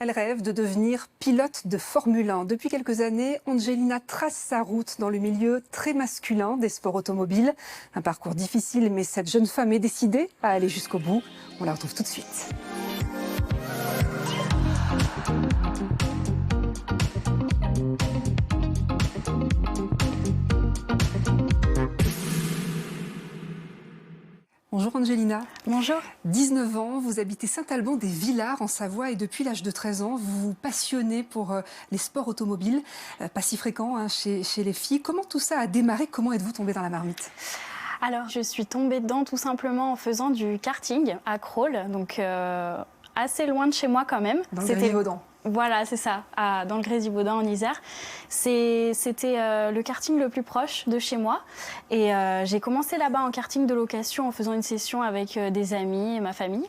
Elle rêve de devenir pilote de Formule 1. Depuis quelques années, Angelina trace sa route dans le milieu très masculin des sports automobiles. Un parcours difficile, mais cette jeune femme est décidée à aller jusqu'au bout. On la retrouve tout de suite. Bonjour Angelina. Bonjour. 19 ans, vous habitez Saint-Alban-des-Villars en Savoie et depuis l'âge de 13 ans, vous vous passionnez pour les sports automobiles, pas si fréquents chez les filles. Comment tout ça a démarré? Comment êtes-vous tombée dans la marmite? Alors, je suis tombée dedans tout simplement en faisant du karting à Crolles, donc assez loin de chez moi quand même. Dans le Grésivaudan. Voilà, c'est ça, dans le Grésivaudan en Isère. C'était le karting le plus proche de chez moi. Et j'ai commencé là-bas en karting de location en faisant une session avec des amis et ma famille.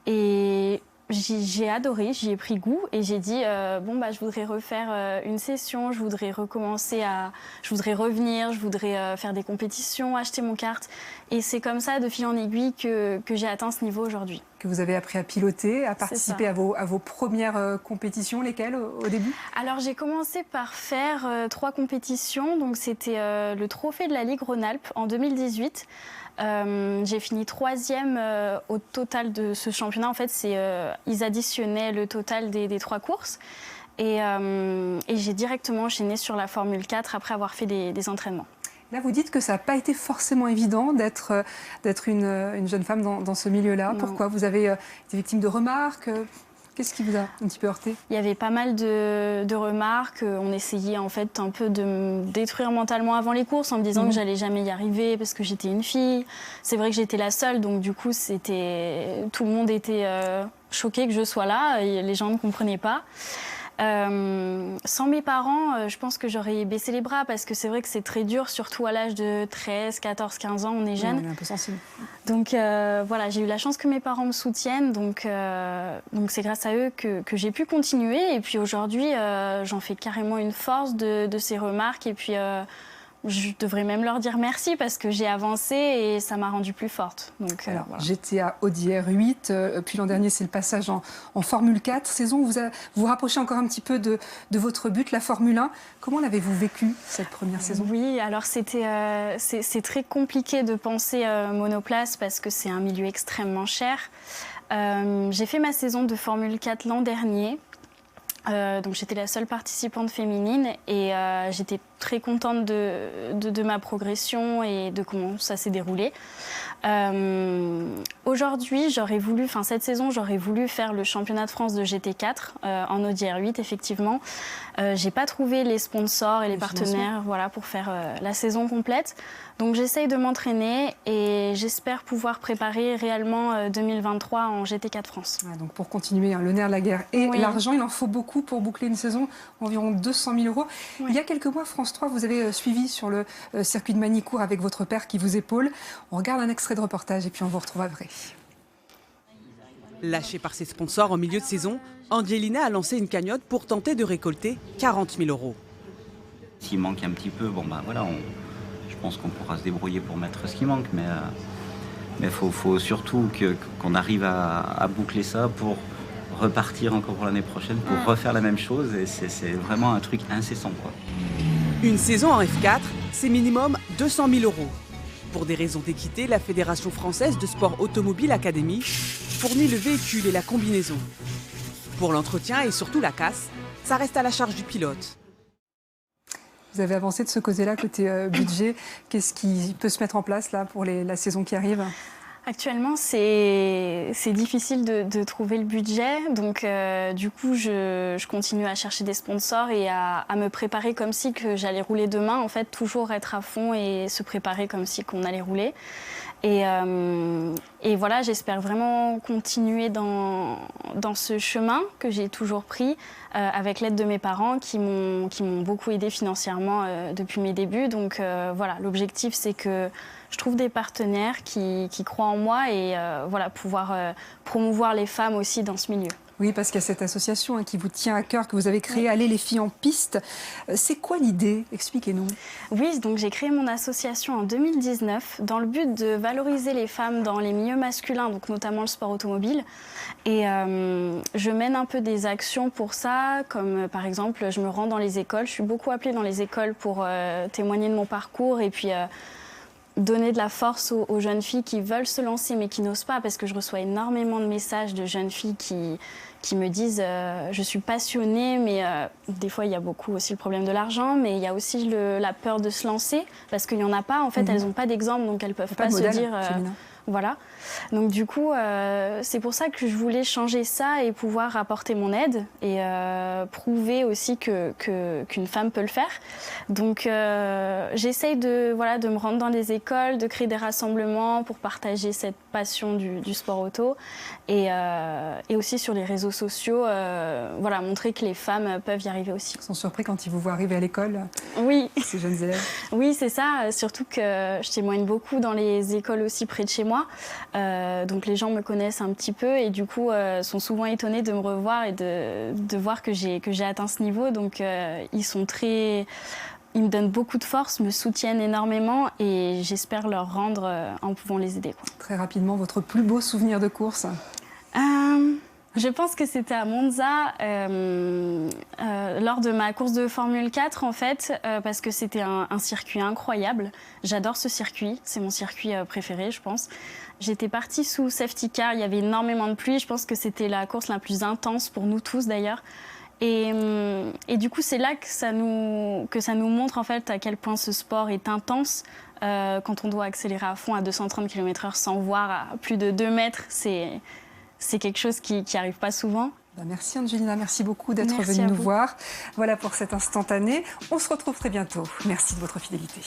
Et j'ai adoré, j'y ai pris goût et j'ai dit je voudrais refaire une session, je voudrais je voudrais revenir, je voudrais faire des compétitions, acheter mon kart. Et c'est comme ça, de fil en aiguille, que j'ai atteint ce niveau aujourd'hui. Que vous avez appris à piloter, à participer à vos premières compétitions, lesquelles au début? Alors j'ai commencé par faire 3 compétitions, donc c'était le trophée de la Ligue Rhône-Alpes en 2018. J'ai fini 3e au total de ce championnat. En fait, ils additionnaient le total des 3 courses. Et j'ai directement enchaîné sur la Formule 4 après avoir fait des entraînements. Là, vous dites que ça n'a pas été forcément évident d'être une jeune femme dans ce milieu-là. Non. Pourquoi? Vous avez été victime de remarques? Qu'est-ce qui vous a un petit peu heurté? Il y avait pas mal de remarques. On essayait en fait un peu de me détruire mentalement avant les courses en me disant que j'allais jamais y arriver parce que j'étais une fille. C'est vrai que j'étais la seule, donc du coup tout le monde était choqué que je sois là et les gens ne comprenaient pas. Sans mes parents, je pense que j'aurais baissé les bras parce que c'est vrai que c'est très dur, surtout à l'âge de 13, 14, 15 ans, on est jeune. On est un peu sensible. Donc voilà, j'ai eu la chance que mes parents me soutiennent, donc c'est grâce à eux que j'ai pu continuer. Et puis aujourd'hui, j'en fais carrément une force de ces remarques. Et puis je devrais même leur dire merci parce que j'ai avancé et ça m'a rendue plus forte. Donc, alors, voilà. J'étais à Audi R8, puis l'an dernier c'est le passage en Formule 4. Saison où vous vous rapprochez encore un petit peu de votre but, la Formule 1. Comment l'avez-vous vécu cette première saison? Oui, alors c'est très compliqué de penser monoplace parce que c'est un milieu extrêmement cher. J'ai fait ma saison de Formule 4 l'an dernier. Donc j'étais la seule participante féminine et j'étais très contente de ma progression et de comment ça s'est déroulé. Aujourd'hui, cette saison, j'aurais voulu faire le championnat de France de GT4 en Audi R8, effectivement. J'ai pas trouvé les sponsors et les partenaires pour faire la saison complète. Donc j'essaye de m'entraîner et j'espère pouvoir préparer réellement 2023 en GT4 France. Ouais, donc pour continuer, le nerf de la guerre et l'argent, il en faut beaucoup pour boucler une saison, environ 200 000 €. Oui. Il y a quelques mois, France 3, vous avez suivi sur le circuit de Magny-Cours avec votre père qui vous épaule. On regarde un extrait de reportage et puis on vous retrouve après. Lâchée par ses sponsors en milieu de saison, Angelina a lancé une cagnotte pour tenter de récolter 40 000 €. S'il manque un petit peu, je pense qu'on pourra se débrouiller pour mettre ce qui manque, mais faut surtout qu'on arrive à boucler ça pour repartir encore pour l'année prochaine, pour refaire la même chose, et c'est vraiment un truc incessant, quoi. Une saison en F4, c'est minimum 200 000 €. Pour des raisons d'équité, la Fédération française de sport automobile Académie fournit le véhicule et la combinaison. Pour l'entretien et surtout la casse, ça reste à la charge du pilote. Vous avez avancé de ce côté-là, côté budget. Qu'est-ce qui peut se mettre en place là pour la saison qui arrive? Actuellement, c'est difficile de trouver le budget. Donc, du coup, je continue à chercher des sponsors et à me préparer comme si que j'allais rouler demain. En fait, toujours être à fond et se préparer comme si qu'on allait rouler. Et voilà, j'espère vraiment continuer dans ce chemin que j'ai toujours pris avec l'aide de mes parents qui m'ont beaucoup aidé financièrement depuis mes débuts. Donc voilà, l'objectif c'est que je trouve des partenaires qui croient en moi et pouvoir promouvoir les femmes aussi dans ce milieu. Oui, parce qu'il y a cette association qui vous tient à cœur, que vous avez créée, Allez les filles en piste. C'est quoi l'idée? Expliquez-nous. Oui, donc j'ai créé mon association en 2019 dans le but de valoriser les femmes dans les milieux masculins, donc notamment le sport automobile. Et je mène un peu des actions pour ça, comme par exemple, je me rends dans les écoles. Je suis beaucoup appelée dans les écoles pour témoigner de mon parcours et puis donner de la force aux jeunes filles qui veulent se lancer mais qui n'osent pas, parce que je reçois énormément de messages de jeunes filles qui me disent je suis passionnée, mais des fois il y a beaucoup aussi le problème de l'argent, mais il y a aussi la peur de se lancer, parce qu'il n'y en a pas, en fait, elles n'ont pas d'exemple, donc elles ne peuvent pas se dire... Voilà. Donc du coup, c'est pour ça que je voulais changer ça et pouvoir apporter mon aide et prouver aussi qu'une femme peut le faire. Donc j'essaye de me rendre dans les écoles, de créer des rassemblements pour partager cette passion du sport auto et aussi sur les réseaux sociaux, montrer que les femmes peuvent y arriver aussi. Ils sont surpris quand ils vous voient arriver à l'école, oui. Ces jeunes élèves. Oui, c'est ça. Surtout que je témoigne beaucoup dans les écoles aussi près de chez moi. Donc les gens me connaissent un petit peu et du coup sont souvent étonnés de me revoir et de voir que j'ai atteint ce niveau. Donc ils me donnent beaucoup de force, me soutiennent énormément et j'espère leur rendre en pouvant les aider, quoi. Très rapidement, votre plus beau souvenir de course? Je pense que c'était à Monza, lors de ma course de Formule 4, en fait, parce que c'était un circuit incroyable. J'adore ce circuit, c'est mon circuit préféré, je pense. J'étais partie sous safety car, il y avait énormément de pluie. Je pense que c'était la course la plus intense pour nous tous, d'ailleurs. Et du coup, c'est là que ça nous montre, en fait, à quel point ce sport est intense. Quand on doit accélérer à fond à 230 km/h sans voir à plus de 2 mètres, c'est quelque chose qui n'arrive pas souvent. Merci Angelina, merci beaucoup d'être venue nous voir. Voilà pour cet instantané. On se retrouve très bientôt. Merci de votre fidélité.